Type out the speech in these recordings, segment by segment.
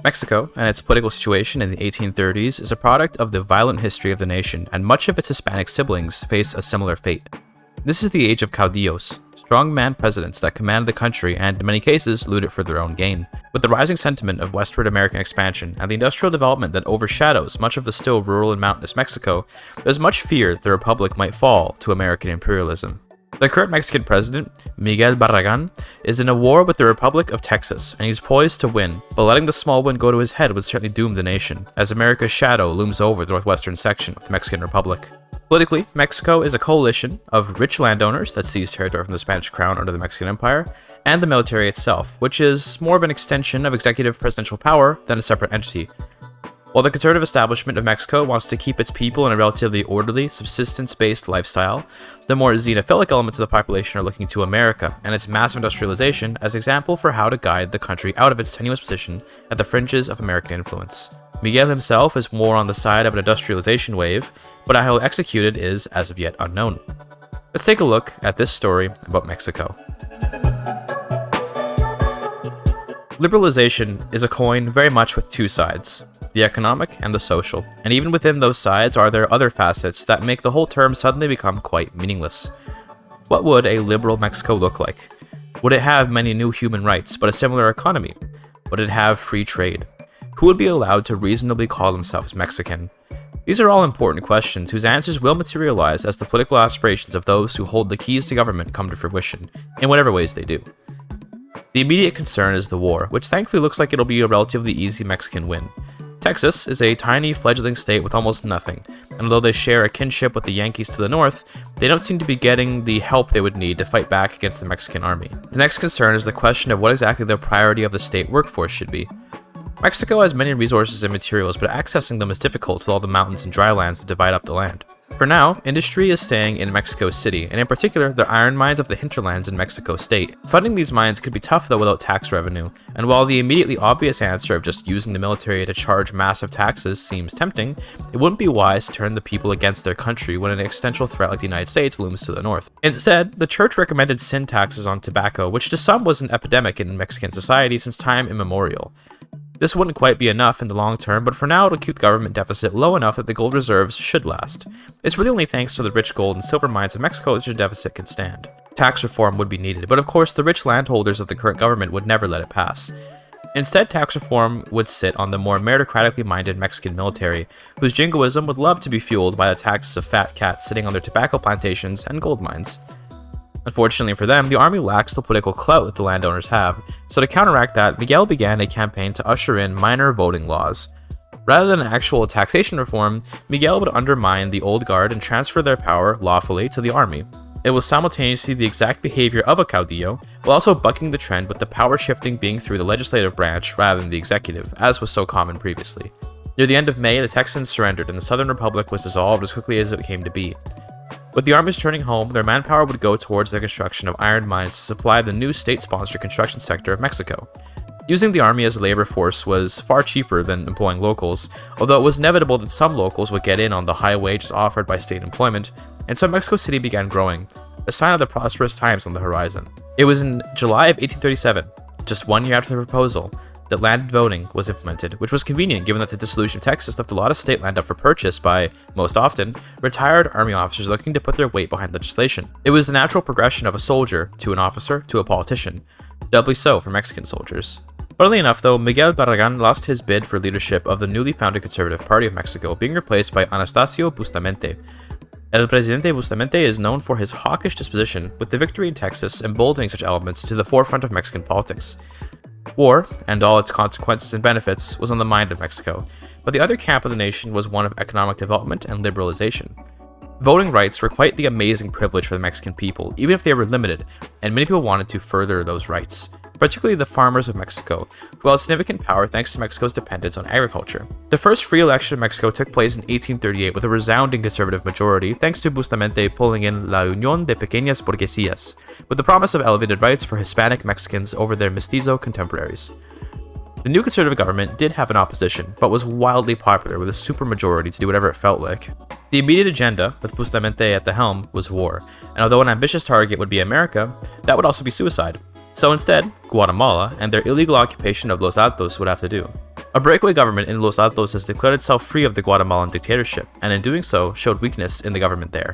Mexico and its political situation in the 1830s is a product of the violent history of the nation, and much of its Hispanic siblings face a similar fate. This is the age of caudillos, strongman presidents that command the country and, in many cases, loot it for their own gain. With the rising sentiment of westward American expansion and the industrial development that overshadows much of the still rural and mountainous Mexico, there's much fear that the republic might fall to American imperialism. The current Mexican president, Miguel Barragán, is in a war with the Republic of Texas, and he's poised to win, but letting the small win go to his head would certainly doom the nation, as America's shadow looms over the northwestern section of the Mexican Republic. Politically, Mexico is a coalition of rich landowners that seized territory from the Spanish crown under the Mexican Empire, and the military itself, which is more of an extension of executive presidential power than a separate entity. While the conservative establishment of Mexico wants to keep its people in a relatively orderly, subsistence-based lifestyle, the more xenophilic elements of the population are looking to America and its massive industrialization as an example for how to guide the country out of its tenuous position at the fringes of American influence. Miguel himself is more on the side of an industrialization wave, but how executed is, as of yet, unknown. Let's take a look at this story about Mexico. Liberalization is a coin very much with two sides, the economic and the social, and even within those sides are there other facets that make the whole term suddenly become quite meaningless. What would a liberal Mexico look like? Would it have many new human rights, but a similar economy? Would it have free trade? Who would be allowed to reasonably call themselves Mexican? These are all important questions whose answers will materialize as the political aspirations of those who hold the keys to government come to fruition, in whatever ways they do. The immediate concern is the war, which thankfully looks like it'll be a relatively easy Mexican win. Texas is a tiny fledgling state with almost nothing, and although they share a kinship with the Yankees to the north, they don't seem to be getting the help they would need to fight back against the Mexican army. The next concern is the question of what exactly the priority of the state workforce should be. Mexico has many resources and materials, but accessing them is difficult with all the mountains and dry lands that divide up the land. For now, industry is staying in Mexico City, and in particular, the iron mines of the hinterlands in Mexico State. Funding these mines could be tough though without tax revenue, and while the immediately obvious answer of just using the military to charge massive taxes seems tempting, it wouldn't be wise to turn the people against their country when an existential threat like the United States looms to the north. Instead, the church recommended sin taxes on tobacco, which to some was an epidemic in Mexican society since time immemorial. This wouldn't quite be enough in the long term, but for now it'll keep the government deficit low enough that the gold reserves should last. It's really only thanks to the rich gold and silver mines of Mexico that the deficit can stand. Tax reform would be needed, but of course the rich landholders of the current government would never let it pass. Instead, tax reform would sit on the more meritocratically minded Mexican military, whose jingoism would love to be fueled by the taxes of fat cats sitting on their tobacco plantations and gold mines. Unfortunately for them, the army lacks the political clout that the landowners have, so to counteract that, Miguel began a campaign to usher in minor voting laws. Rather than actual taxation reform, Miguel would undermine the old guard and transfer their power lawfully to the army. It was simultaneously the exact behavior of a caudillo, while also bucking the trend with the power shifting being through the legislative branch rather than the executive, as was so common previously. Near the end of May, the Texans surrendered and the Southern Republic was dissolved as quickly as it came to be. With the armies returning home, their manpower would go towards the construction of iron mines to supply the new state-sponsored construction sector of Mexico. Using the army as a labor force was far cheaper than employing locals, although it was inevitable that some locals would get in on the high wages offered by state employment, and so Mexico City began growing, a sign of the prosperous times on the horizon. It was in July of 1837, just 1 year after the proposal, that landed voting was implemented, which was convenient given that the dissolution of Texas left a lot of state land up for purchase by, most often, retired army officers looking to put their weight behind legislation. It was the natural progression of a soldier to an officer to a politician, doubly so for Mexican soldiers. Funnily enough though, Miguel Barragán lost his bid for leadership of the newly founded Conservative Party of Mexico, being replaced by Anastasio Bustamante. El Presidente Bustamante is known for his hawkish disposition, with the victory in Texas emboldening such elements to the forefront of Mexican politics. War, and all its consequences and benefits, was on the mind of Mexico, but the other camp of the nation was one of economic development and liberalization. Voting rights were quite the amazing privilege for the Mexican people, even if they were limited, and many people wanted to further those rights, particularly the farmers of Mexico, who held significant power thanks to Mexico's dependence on agriculture. The first free election of Mexico took place in 1838 with a resounding conservative majority, thanks to Bustamante pulling in La Unión de Pequeñas Burguesías, with the promise of elevated rights for Hispanic Mexicans over their mestizo contemporaries. The new conservative government did have an opposition, but was wildly popular with a supermajority to do whatever it felt like. The immediate agenda, with Bustamante at the helm, was war, and although an ambitious target would be America, that would also be suicide. So instead, Guatemala and their illegal occupation of Los Altos would have to do. A breakaway government in Los Altos has declared itself free of the Guatemalan dictatorship, and in doing so, showed weakness in the government there.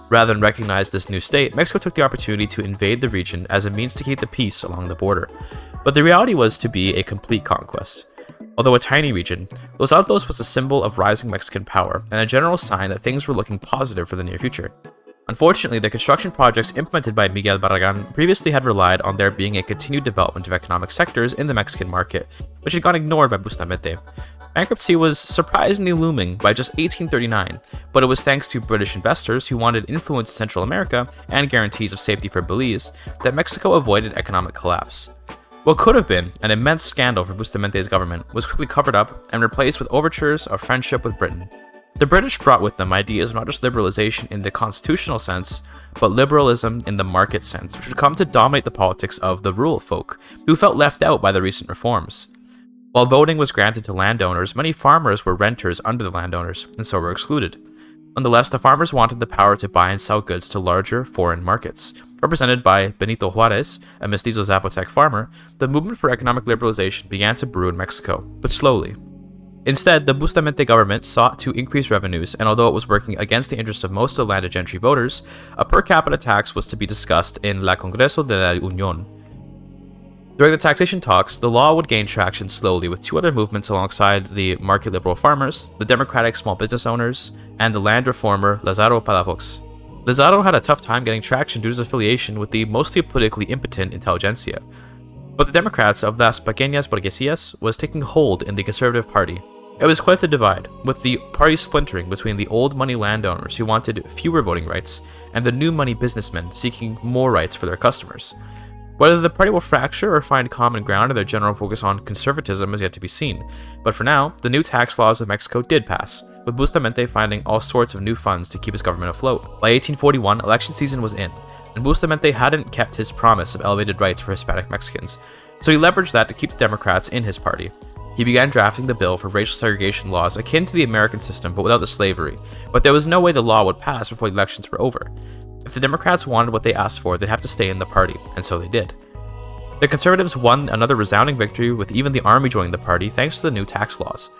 Rather than recognize this new state, Mexico took the opportunity to invade the region as a means to keep the peace along the border. But the reality was to be a complete conquest. Although a tiny region, Los Altos was a symbol of rising Mexican power and a general sign that things were looking positive for the near future. Unfortunately, the construction projects implemented by Miguel Barragan previously had relied on there being a continued development of economic sectors in the Mexican market, which had gone ignored by Bustamante. Bankruptcy was surprisingly looming by just 1839, but it was thanks to British investors who wanted influence in Central America and guarantees of safety for Belize that Mexico avoided economic collapse. What could have been an immense scandal for Bustamante's government was quickly covered up and replaced with overtures of friendship with Britain. The British brought with them ideas of not just liberalization in the constitutional sense, but liberalism in the market sense, which would come to dominate the politics of the rural folk, who felt left out by the recent reforms. While voting was granted to landowners, many farmers were renters under the landowners, and so were excluded. Nonetheless, the farmers wanted the power to buy and sell goods to larger foreign markets. Represented by Benito Juarez, a mestizo Zapotec farmer, the movement for economic liberalization began to brew in Mexico, but slowly. Instead, the Bustamante government sought to increase revenues, and although it was working against the interests of most of the landed gentry voters, a per capita tax was to be discussed in La Congreso de la Unión. During the taxation talks, the law would gain traction slowly with two other movements alongside the market liberal farmers, the democratic small business owners, and the land reformer Lázaro Palafox. Lázaro had a tough time getting traction due to his affiliation with the mostly politically impotent intelligentsia. But the Democrats of Las Pequeñas Burguesías was taking hold in the Conservative Party. It was quite the divide, with the party splintering between the old money landowners who wanted fewer voting rights and the new money businessmen seeking more rights for their customers. Whether the party will fracture or find common ground in their general focus on conservatism is yet to be seen, but for now, the new tax laws of Mexico did pass, with Bustamante finding all sorts of new funds to keep his government afloat. By 1841, election season was in, and Bustamante hadn't kept his promise of elevated rights for Hispanic Mexicans, so he leveraged that to keep the Democrats in his party. He began drafting the bill for racial segregation laws akin to the American system but without the slavery, but there was no way the law would pass before the elections were over. If the Democrats wanted what they asked for, they'd have to stay in the party, and so they did. The Conservatives won another resounding victory with even the army joining the party thanks to the new tax laws.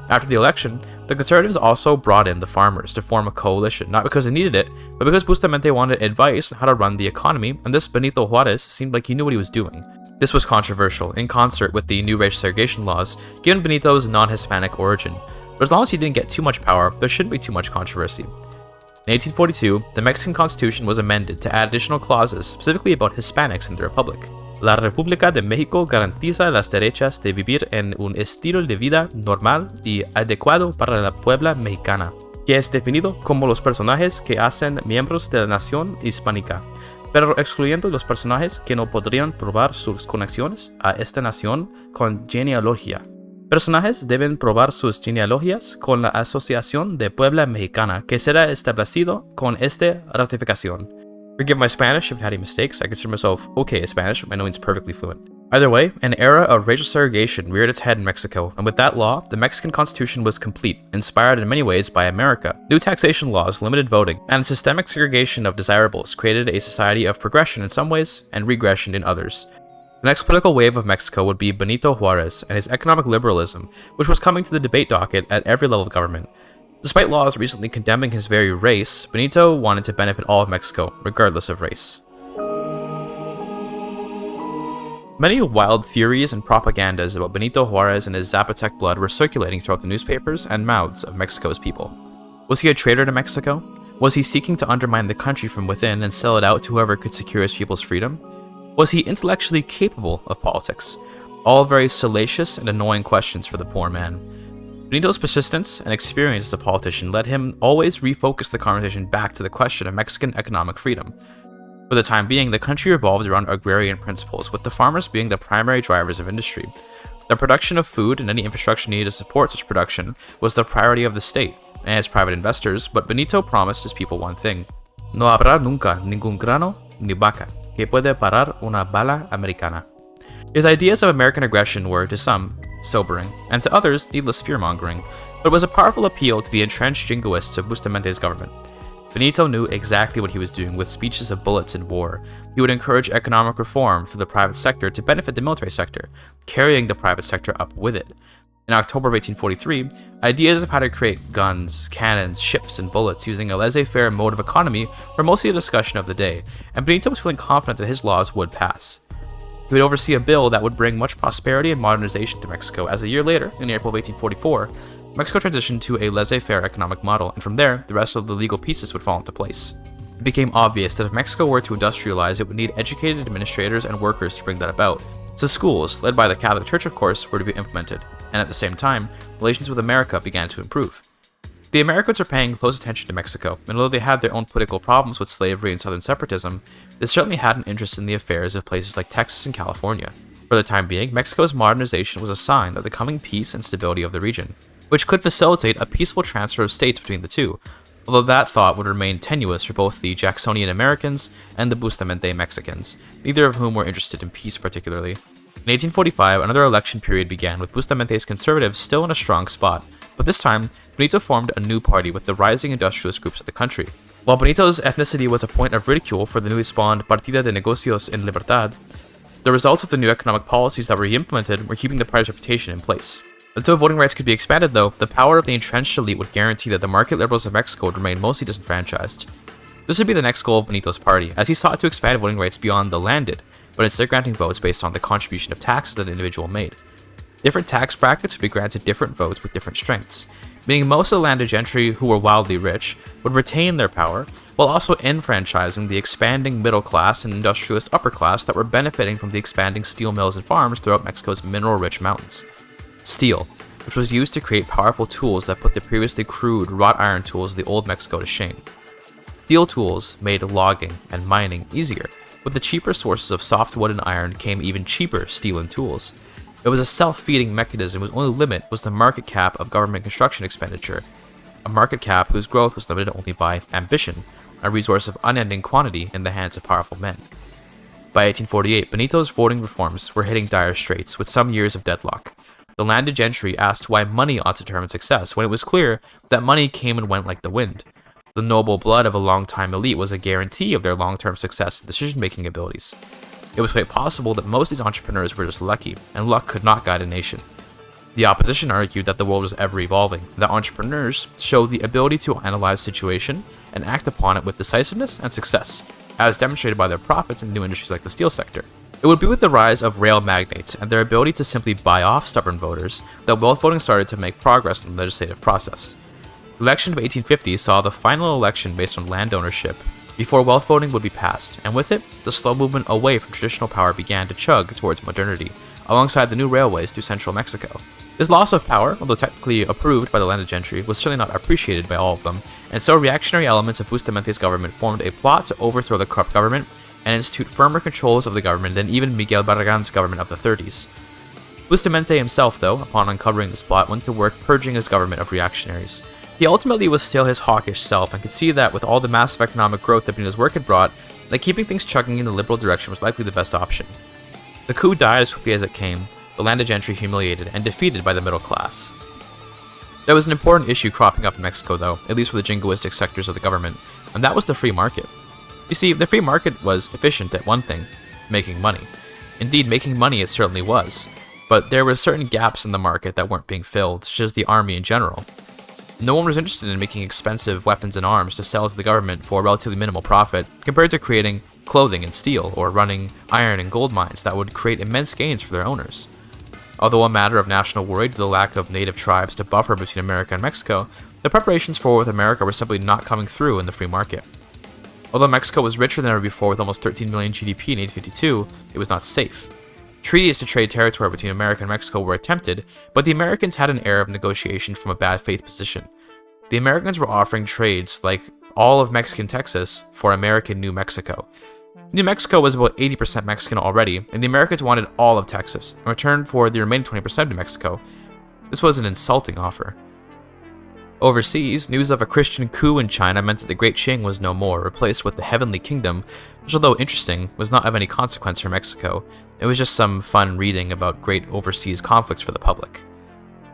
After the election, the Conservatives also brought in the farmers to form a coalition, not because they needed it, but because Bustamante wanted advice on how to run the economy, and this Benito Juarez seemed like he knew what he was doing. This was controversial, in concert with the new racial segregation laws, given Benito's non-Hispanic origin, but as long as he didn't get too much power, there shouldn't be too much controversy. In 1842, the Mexican Constitution was amended to add additional clauses specifically about Hispanics in the Republic. La República de México garantiza las derechas de vivir en un estilo de vida normal y adecuado para la puebla mexicana, que es definido como los personajes que hacen miembros de la nación hispánica, pero excluyendo los personajes que no podrían probar sus conexiones a esta nación con genealogía. Personajes deben probar sus genealogías con la Asociación de Puebla Mexicana, que será establecido con esta ratificación. Forgive my Spanish if I had any mistakes. I consider myself okay at Spanish, by no means perfectly fluent. Either way, an era of racial segregation reared its head in Mexico, and with that law, the Mexican Constitution was complete, inspired in many ways by America. New taxation laws limited voting, and systemic segregation of desirables created a society of progression in some ways and regression in others. The next political wave of Mexico would be Benito Juarez and his economic liberalism, which was coming to the debate docket at every level of government. Despite laws recently condemning his very race, Benito wanted to benefit all of Mexico, regardless of race. Many wild theories and propagandas about Benito Juarez and his Zapotec blood were circulating throughout the newspapers and mouths of Mexico's people. Was he a traitor to Mexico? Was he seeking to undermine the country from within and sell it out to whoever could secure his people's freedom? Was he intellectually capable of politics? All very salacious and annoying questions for the poor man. Benito's persistence and experience as a politician led him always refocus the conversation back to the question of Mexican economic freedom. For the time being, the country revolved around agrarian principles, with the farmers being the primary drivers of industry. The production of food and any infrastructure needed to support such production was the priority of the state and its private investors, but Benito promised his people one thing: no habrá nunca ningún grano ni vaca que puede parar una bala americana. His ideas of American aggression were, to some, sobering, and to others, needless fear-mongering, but it was a powerful appeal to the entrenched jingoists of Bustamante's government. Benito knew exactly what he was doing with speeches of bullets in war. He would encourage economic reform through the private sector to benefit the military sector, carrying the private sector up with it. In October of 1843, ideas of how to create guns, cannons, ships, and bullets using a laissez-faire mode of economy were mostly a discussion of the day, and Benito was feeling confident that his laws would pass. He would oversee a bill that would bring much prosperity and modernization to Mexico, as a year later, in April of 1844, Mexico transitioned to a laissez-faire economic model, and from there, the rest of the legal pieces would fall into place. It became obvious that if Mexico were to industrialize, it would need educated administrators and workers to bring that about. So schools, led by the Catholic Church of course, were to be implemented, and at the same time, relations with America began to improve. The Americans were paying close attention to Mexico, and although they had their own political problems with slavery and southern separatism, they certainly had an interest in the affairs of places like Texas and California. For the time being, Mexico's modernization was a sign of the coming peace and stability of the region, which could facilitate a peaceful transfer of states between the two, although that thought would remain tenuous for both the Jacksonian Americans and the Bustamante Mexicans, neither of whom were interested in peace particularly. In 1845, another election period began, with Bustamante's conservatives still in a strong spot, but this time, Benito formed a new party with the rising industrialist groups of the country. While Benito's ethnicity was a point of ridicule for the newly spawned Partida de Negocios en Libertad, the results of the new economic policies that were implemented were keeping the party's reputation in place. Until voting rights could be expanded, though, the power of the entrenched elite would guarantee that the market liberals of Mexico would remain mostly disenfranchised. This would be the next goal of Benito's party, as he sought to expand voting rights beyond the landed, but instead granting votes based on the contribution of taxes that an individual made. Different tax brackets would be granted different votes with different strengths, meaning most of the landed gentry who were wildly rich would retain their power, while also enfranchising the expanding middle class and industrialist upper class that were benefiting from the expanding steel mills and farms throughout Mexico's mineral-rich mountains. Steel, which was used to create powerful tools that put the previously crude wrought iron tools of the old Mexico to shame. Steel tools made logging and mining easier. With the cheaper sources of softwood and iron came even cheaper steel and tools. It was a self-feeding mechanism whose only limit was the market cap of government construction expenditure, a market cap whose growth was limited only by ambition, a resource of unending quantity in the hands of powerful men. By 1848, Benito's voting reforms were hitting dire straits, with some years of deadlock. The landed gentry asked why money ought to determine success, when it was clear that money came and went like the wind. The noble blood of a long-time elite was a guarantee of their long-term success and decision-making abilities. It was quite possible that most of these entrepreneurs were just lucky, and luck could not guide a nation. The opposition argued that the world was ever-evolving, and that entrepreneurs showed the ability to analyze a situation and act upon it with decisiveness and success, as demonstrated by their profits in new industries like the steel sector. It would be with the rise of rail magnates and their ability to simply buy off stubborn voters that wealth voting started to make progress in the legislative process. The election of 1850 saw the final election based on land ownership before wealth voting would be passed, and with it, the slow movement away from traditional power began to chug towards modernity, alongside the new railways through central Mexico. This loss of power, although technically approved by the landed gentry, was certainly not appreciated by all of them, and so reactionary elements of Bustamante's government formed a plot to overthrow the corrupt government and institute firmer controls of the government than even Miguel Barragan's government of the 30s. Bustamante himself, though, upon uncovering this plot, went to work purging his government of reactionaries. He ultimately was still his hawkish self and could see that with all the massive economic growth that Benito's work had brought, that keeping things chugging in the liberal direction was likely the best option. The coup died as quickly as it came, the landed gentry humiliated and defeated by the middle class. There was an important issue cropping up in Mexico, though, at least for the jingoistic sectors of the government, and that was the free market. You see, the free market was efficient at one thing, making money. Indeed, making money it certainly was, but there were certain gaps in the market that weren't being filled, such as the army in general. No one was interested in making expensive weapons and arms to sell to the government for a relatively minimal profit, compared to creating clothing and steel, or running iron and gold mines that would create immense gains for their owners. Although a matter of national worry to the lack of native tribes to buffer between America and Mexico, the preparations for war with America were simply not coming through in the free market. Although Mexico was richer than ever before with almost 13 million GDP in 1852, it was not safe. Treaties to trade territory between America and Mexico were attempted, but the Americans had an air of negotiation from a bad faith position. The Americans were offering trades like all of Mexican Texas for American New Mexico. New Mexico was about 80% Mexican already, and the Americans wanted all of Texas, in return for the remaining 20% of New Mexico. This was an insulting offer. Overseas, news of a Christian coup in China meant that the Great Qing was no more, replaced with the Heavenly Kingdom, which, although interesting, was not of any consequence for Mexico. It was just some fun reading about great overseas conflicts for the public.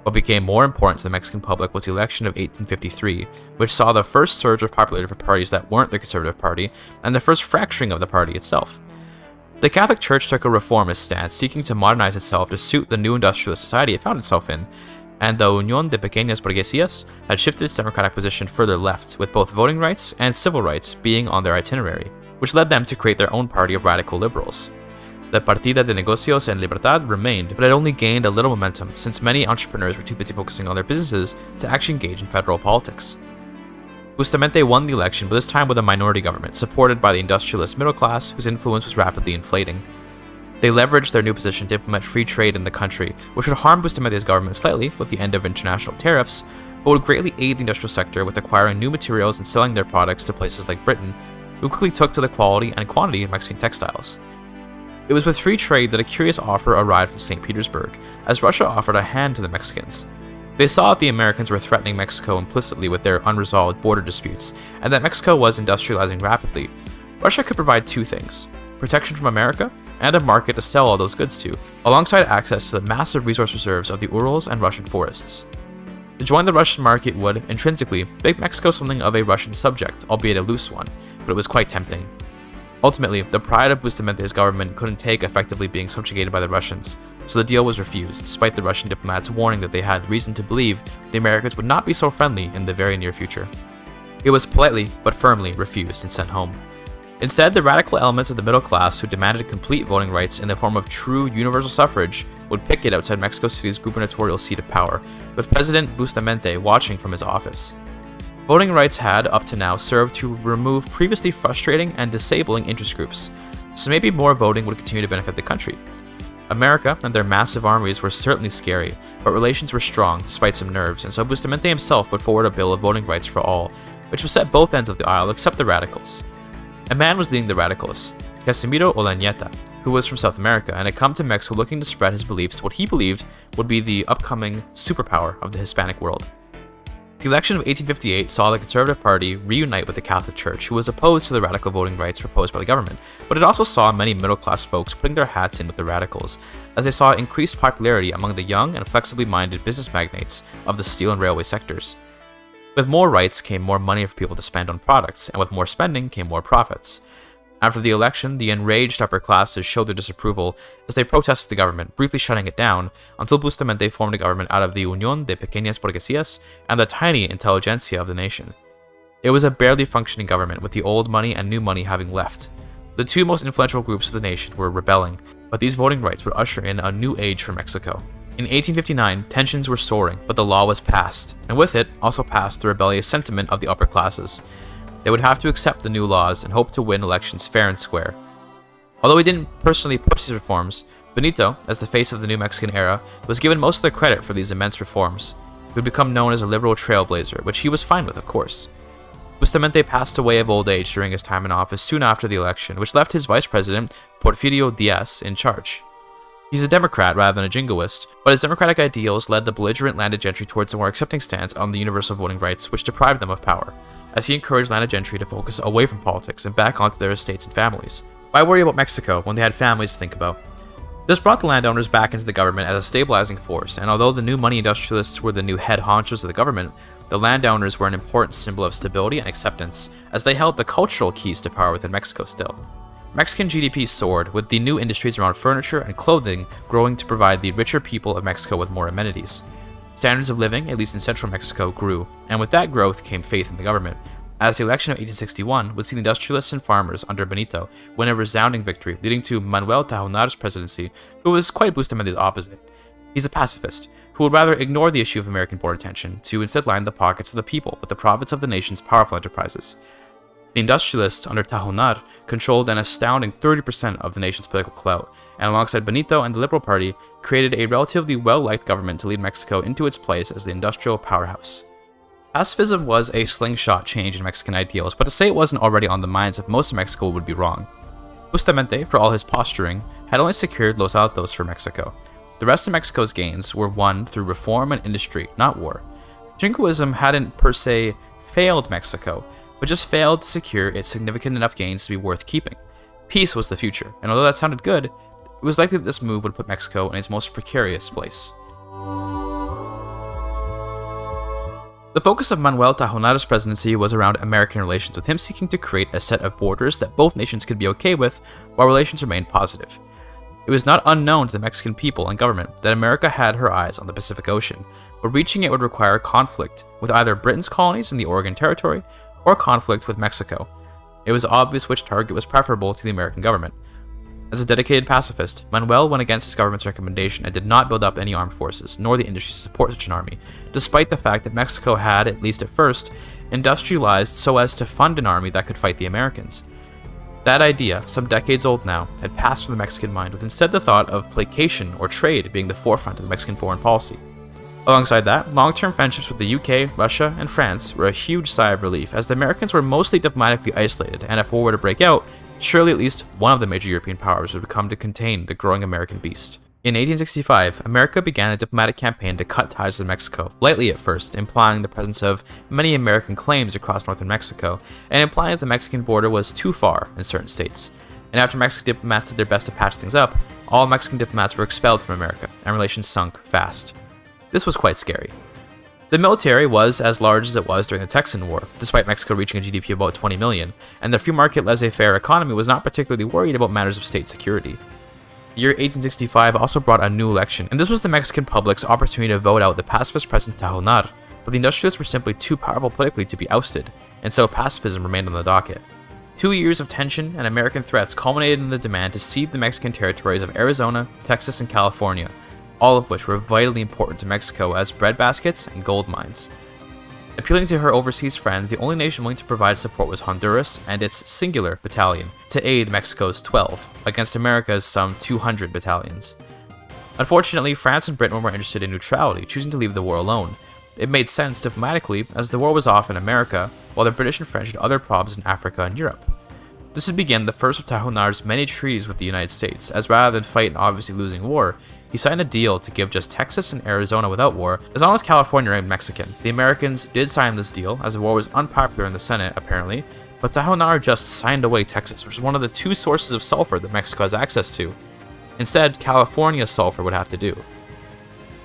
What became more important to the Mexican public was the election of 1853, which saw the first surge of popularity for parties that weren't the Conservative Party, and the first fracturing of the party itself. The Catholic Church took a reformist stance, seeking to modernize itself to suit the new industrialist society it found itself in, and the Unión de Pequeñas Burguesías had shifted its democratic position further left, with both voting rights and civil rights being on their itinerary, which led them to create their own party of radical liberals. The Partida de Negocios en Libertad remained, but it only gained a little momentum since many entrepreneurs were too busy focusing on their businesses to actually engage in federal politics. Bustamante won the election, but this time with a minority government, supported by the industrialist middle class, whose influence was rapidly inflating. They leveraged their new position to implement free trade in the country, which would harm Bustamante's government slightly with the end of international tariffs, but would greatly aid the industrial sector with acquiring new materials and selling their products to places like Britain, who quickly took to the quality and quantity of Mexican textiles. It was with free trade that a curious offer arrived from St. Petersburg, as Russia offered a hand to the Mexicans. They saw that the Americans were threatening Mexico implicitly with their unresolved border disputes, and that Mexico was industrializing rapidly. Russia could provide two things: protection from America, and a market to sell all those goods to, alongside access to the massive resource reserves of the Urals and Russian forests. To join the Russian market would, intrinsically, make Mexico something of a Russian subject, albeit a loose one, but it was quite tempting. Ultimately, the pride of Bustamante's government couldn't take effectively being subjugated by the Russians, so the deal was refused, despite the Russian diplomats warning that they had reason to believe the Americans would not be so friendly in the very near future. It was politely, but firmly, refused and sent home. Instead, the radical elements of the middle class who demanded complete voting rights in the form of true universal suffrage would picket outside Mexico City's gubernatorial seat of power, with President Bustamante watching from his office. Voting rights had, up to now, served to remove previously frustrating and disabling interest groups, so maybe more voting would continue to benefit the country. America and their massive armies were certainly scary, but relations were strong despite some nerves, and so Bustamante himself put forward a bill of voting rights for all, which upset both ends of the aisle except the radicals. A man was leading the radicals, Casimiro Olañeta, who was from South America and had come to Mexico looking to spread his beliefs to what he believed would be the upcoming superpower of the Hispanic world. The election of 1858 saw the Conservative Party reunite with the Catholic Church, who was opposed to the radical voting rights proposed by the government, but it also saw many middle-class folks putting their hats in with the radicals, as they saw increased popularity among the young and flexibly minded business magnates of the steel and railway sectors. With more rights came more money for people to spend on products, and with more spending came more profits. After the election, the enraged upper classes showed their disapproval as they protested the government, briefly shutting it down, until Bustamante formed a government out of the Unión de Pequeñas Burguesías and the tiny intelligentsia of the nation. It was a barely functioning government, with the old money and new money having left. The two most influential groups of the nation were rebelling, but these voting rights would usher in a new age for Mexico. In 1859, tensions were soaring, but the law was passed, and with it also passed the rebellious sentiment of the upper classes. They would have to accept the new laws and hope to win elections fair and square. Although he didn't personally push these reforms, Benito, as the face of the new Mexican era, was given most of the credit for these immense reforms. He would become known as a liberal trailblazer, which he was fine with, of course. Bustamante passed away of old age during his time in office soon after the election, which left his vice president, Porfirio Diaz, in charge. He's a Democrat rather than a jingoist, but his democratic ideals led the belligerent landed gentry towards a more accepting stance on the universal voting rights, which deprived them of power, as he encouraged landed gentry to focus away from politics and back onto their estates and families. Why worry about Mexico when they had families to think about? This brought the landowners back into the government as a stabilizing force, and although the new money industrialists were the new head honchos of the government, the landowners were an important symbol of stability and acceptance, as they held the cultural keys to power within Mexico still. Mexican GDP soared, with the new industries around furniture and clothing growing to provide the richer people of Mexico with more amenities. Standards of living, at least in central Mexico, grew, and with that growth came faith in the government, as the election of 1861 would see the industrialists and farmers under Benito win a resounding victory, leading to Manuel Tajonar's presidency, who was quite Bustamante's opposite. He's a pacifist, who would rather ignore the issue of American border tension to instead line the pockets of the people with the profits of the nation's powerful enterprises. The industrialists under Tajonar controlled an astounding 30% of the nation's political clout, and alongside Benito and the Liberal Party, created a relatively well-liked government to lead Mexico into its place as the industrial powerhouse. Pacifism was a slingshot change in Mexican ideals, but to say it wasn't already on the minds of most of Mexico would be wrong. Bustamante, for all his posturing, had only secured Los Altos for Mexico. The rest of Mexico's gains were won through reform and industry, not war. Jingoism hadn't per se failed Mexico, but just failed to secure its significant enough gains to be worth keeping. Peace was the future, and although that sounded good, it was likely that this move would put Mexico in its most precarious place. The focus of Manuel Tajonar's presidency was around American relations, with him seeking to create a set of borders that both nations could be okay with, while relations remained positive. It was not unknown to the Mexican people and government that America had her eyes on the Pacific Ocean, but reaching it would require conflict with either Britain's colonies in the Oregon Territory or conflict with Mexico. It was obvious which target was preferable to the American government. As a dedicated pacifist, Manuel went against his government's recommendation and did not build up any armed forces, nor the industry to support such an army, despite the fact that Mexico had, at least at first, industrialized so as to fund an army that could fight the Americans. That idea, some decades old now, had passed from the Mexican mind, with instead the thought of placation or trade being the forefront of the Mexican foreign policy. Alongside that, long-term friendships with the UK, Russia, and France were a huge sigh of relief, as the Americans were mostly diplomatically isolated, and if war were to break out, surely at least one of the major European powers would come to contain the growing American beast. In 1865, America began a diplomatic campaign to cut ties with Mexico, lightly at first, implying the presence of many American claims across northern Mexico, and implying that the Mexican border was too far in certain states. And after Mexican diplomats did their best to patch things up, all Mexican diplomats were expelled from America, and relations sunk fast. This was quite scary. The military was as large as it was during the Texan War, despite Mexico reaching a GDP of about 20 million, and the free market laissez-faire economy was not particularly worried about matters of state security. The year 1865 also brought a new election, and this was the Mexican public's opportunity to vote out the pacifist president Tajonar, but the industrialists were simply too powerful politically to be ousted, and so pacifism remained on the docket. 2 years of tension and American threats culminated in the demand to cede the Mexican territories of Arizona, Texas, and California, all of which were vitally important to Mexico as breadbaskets and gold mines. Appealing to her overseas friends, the only nation willing to provide support was Honduras and its singular battalion, to aid Mexico's 12, against America's some 200 battalions. Unfortunately, France and Britain were more interested in neutrality, choosing to leave the war alone. It made sense diplomatically, as the war was off in America, while the British and French had other problems in Africa and Europe. This would begin the first of Tajonar's many treaties with the United States, as rather than fight an obviously losing war, he signed a deal to give just Texas and Arizona without war, as long as California remained Mexican. The Americans did sign this deal, as the war was unpopular in the Senate, apparently, but Tajonar just signed away Texas, which is one of the two sources of sulfur that Mexico has access to. Instead, California's sulfur would have to do.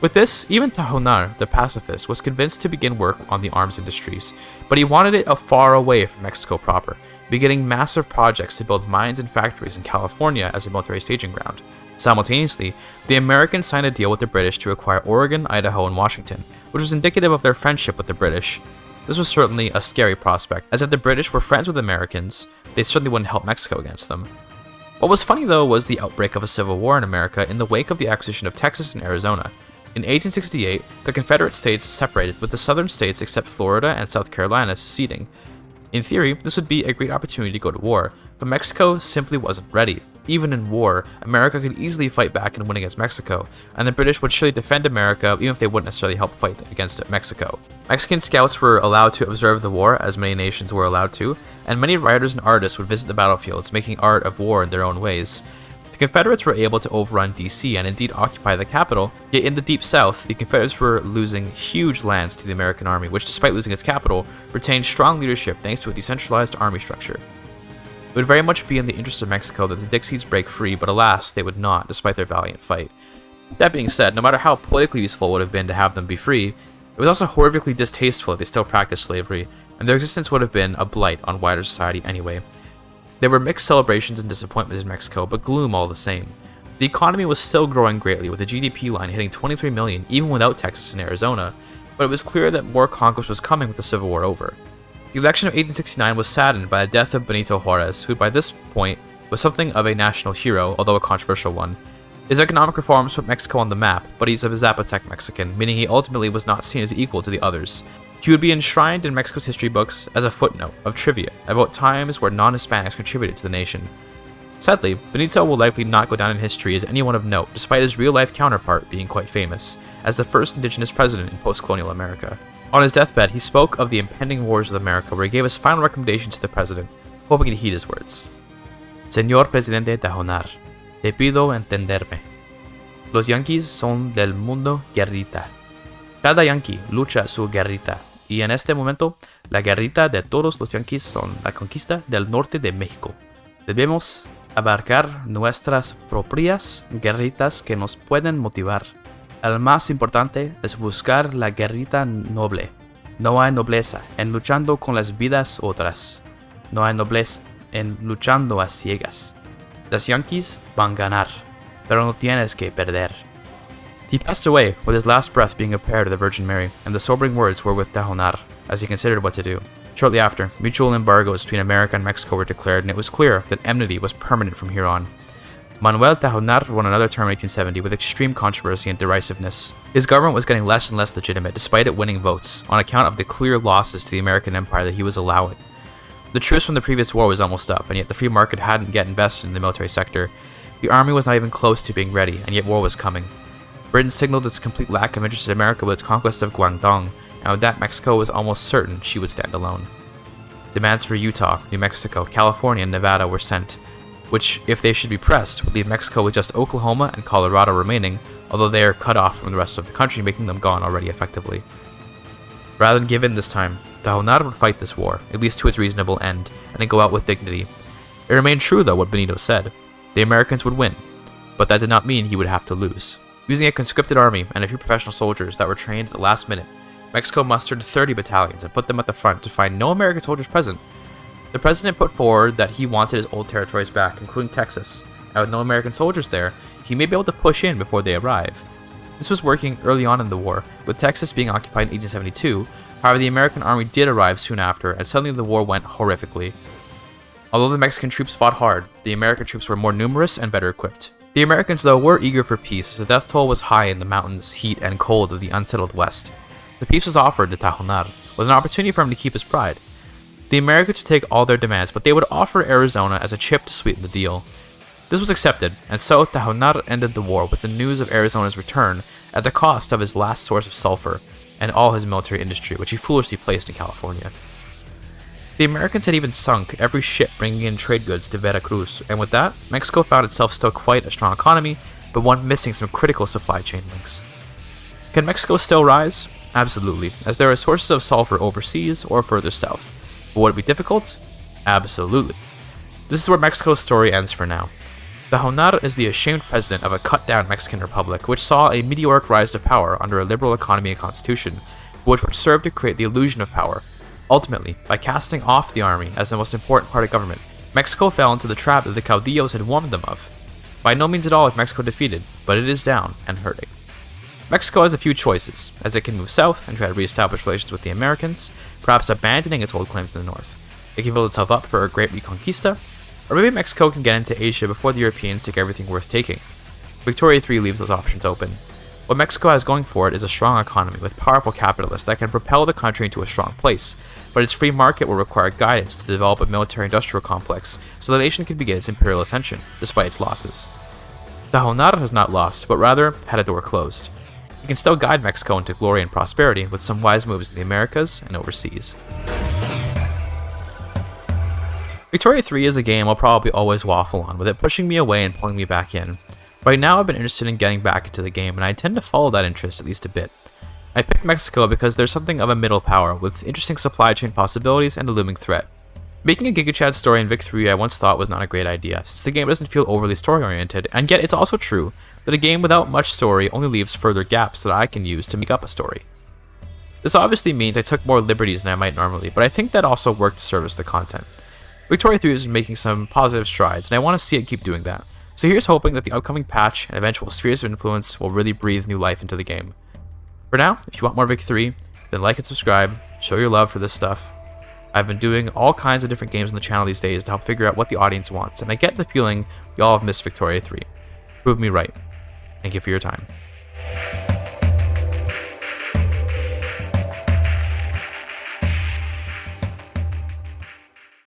With this, even Tajonar, the pacifist, was convinced to begin work on the arms industries, but he wanted it far away from Mexico proper, beginning massive projects to build mines and factories in California as a military staging ground. Simultaneously, the Americans signed a deal with the British to acquire Oregon, Idaho, and Washington, which was indicative of their friendship with the British. This was certainly a scary prospect, as if the British were friends with Americans, they certainly wouldn't help Mexico against them. What was funny though was the outbreak of a civil war in America in the wake of the acquisition of Texas and Arizona. In 1868, the Confederate States separated, with the southern states except Florida and South Carolina seceding. In theory, this would be a great opportunity to go to war, but Mexico simply wasn't ready. Even in war, America could easily fight back and win against Mexico, and the British would surely defend America even if they wouldn't necessarily help fight against Mexico. Mexican scouts were allowed to observe the war, as many nations were allowed to, and many writers and artists would visit the battlefields, making art of war in their own ways. The Confederates were able to overrun DC and indeed occupy the capital, yet in the Deep South, the Confederates were losing huge lands to the American army, which despite losing its capital, retained strong leadership thanks to a decentralized army structure. It would very much be in the interest of Mexico that the Dixies break free, but alas, they would not, despite their valiant fight. That being said, no matter how politically useful it would have been to have them be free, it was also horrifically distasteful that they still practiced slavery, and their existence would have been a blight on wider society anyway. There were mixed celebrations and disappointments in Mexico, but gloom all the same. The economy was still growing greatly, with the GDP line hitting 23 million even without Texas and Arizona, but it was clear that more conquest was coming with the Civil War over. The election of 1869 was saddened by the death of Benito Juarez, who by this point was something of a national hero, although a controversial one. His economic reforms put Mexico on the map, but he's a Zapotec Mexican, meaning he ultimately was not seen as equal to the others. He would be enshrined in Mexico's history books as a footnote of trivia about times where non-Hispanics contributed to the nation. Sadly, Benito will likely not go down in history as anyone of note, despite his real-life counterpart being quite famous, as the first indigenous president in post-colonial America. On his deathbed, he spoke of the impending wars of America, where he gave his final recommendations to the president, hoping to heed his words. Señor Presidente Tajonar, te pido entenderme. Los Yankees son del mundo guerrita. Cada Yankee lucha su guerrita, y en este momento, la guerrita de todos los Yankees son la conquista del norte de México. Debemos abarcar nuestras propias guerritas que nos pueden motivar. El más importante es buscar la guerrita noble. No hay nobleza en luchando con las vidas otras. No hay nobleza en luchando a ciegas. Los Yankees van a ganar. pero no tienes que perder. He passed away, with his last breath being a prayer to the Virgin Mary, and the sobering words were with Tajonar, as he considered what to do. Shortly after, mutual embargoes between America and Mexico were declared, and it was clear that enmity was permanent from here on. Manuel Tajonar won another term in 1870 with extreme controversy and derisiveness. His government was getting less and less legitimate despite it winning votes, on account of the clear losses to the American empire that he was allowing. The truce from the previous war was almost up, and yet the free market hadn't yet invested in the military sector. The army was not even close to being ready, and yet war was coming. Britain signaled its complete lack of interest in America with its conquest of Guangdong, and with that Mexico was almost certain she would stand alone. Demands for Utah, New Mexico, California, and Nevada were sent, which, if they should be pressed, would leave Mexico with just Oklahoma and Colorado remaining, although they are cut off from the rest of the country, making them gone already effectively. Rather than give in this time, Tajonar would fight this war, at least to its reasonable end, and then go out with dignity. It remained true, though, what Benito said. The Americans would win, but that did not mean he would have to lose. Using a conscripted army and a few professional soldiers that were trained at the last minute, Mexico mustered 30 battalions and put them at the front to find no American soldiers present. The president put forward that he wanted his old territories back, including Texas, and with no American soldiers there, he may be able to push in before they arrive. This was working early on in the war, with Texas being occupied in 1872. However, the American army did arrive soon after, and suddenly the war went horrifically. Although the Mexican troops fought hard, the American troops were more numerous and better equipped. The Americans, though, were eager for peace, as the death toll was high in the mountains, heat, and cold of the unsettled West. The peace was offered to Tajonar, with an opportunity for him to keep his pride. The Americans would take all their demands, but they would offer Arizona as a chip to sweeten the deal. This was accepted, and so Tajonar ended the war with the news of Arizona's return at the cost of his last source of sulfur and all his military industry, which he foolishly placed in California. The Americans had even sunk every ship bringing in trade goods to Veracruz, and with that, Mexico found itself still quite a strong economy, but one missing some critical supply chain links. Can Mexico still rise? Absolutely, as there are sources of sulfur overseas or further south. But would it be difficult? Absolutely. This is where Mexico's story ends for now. Tajonar is the ashamed president of a cut-down Mexican republic, which saw a meteoric rise to power under a liberal economy and constitution, which would serve to create the illusion of power. Ultimately, by casting off the army as the most important part of government, Mexico fell into the trap that the caudillos had warned them of. By no means at all is Mexico defeated, but it is down and hurting. Mexico has a few choices, as it can move south and try to re-establish relations with the Americans, perhaps abandoning its old claims in the north. It can build itself up for a great reconquista, or maybe Mexico can get into Asia before the Europeans take everything worth taking. Victoria 3 leaves those options open. What Mexico has going for it is a strong economy with powerful capitalists that can propel the country into a strong place, but its free market will require guidance to develop a military-industrial complex so the nation can begin its imperial ascension, despite its losses. Tajonar has not lost, but rather had a door closed. He can still guide Mexico into glory and prosperity with some wise moves in the Americas and overseas. Victoria 3 is a game I'll probably always waffle on, with it pushing me away and pulling me back in. Right now I've been interested in getting back into the game, and I tend to follow that interest at least a bit. I picked Mexico because there's something of a middle power, with interesting supply chain possibilities and a looming threat. Making a GIGACHAD story in Vic 3 I once thought was not a great idea, since the game doesn't feel overly story-oriented, and yet it's also true that a game without much story only leaves further gaps that I can use to make up a story. This obviously means I took more liberties than I might normally, but I think that also worked to service the content. Victoria 3 is making some positive strides, and I want to see it keep doing that. So here's hoping that the upcoming patch and eventual spheres of influence will really breathe new life into the game. For now, if you want more Vic 3, then like and subscribe, show your love for this stuff. I've been doing all kinds of different games on the channel these days to help figure out what the audience wants, and I get the feeling y'all have missed Victoria 3. Prove me right. Thank you for your time.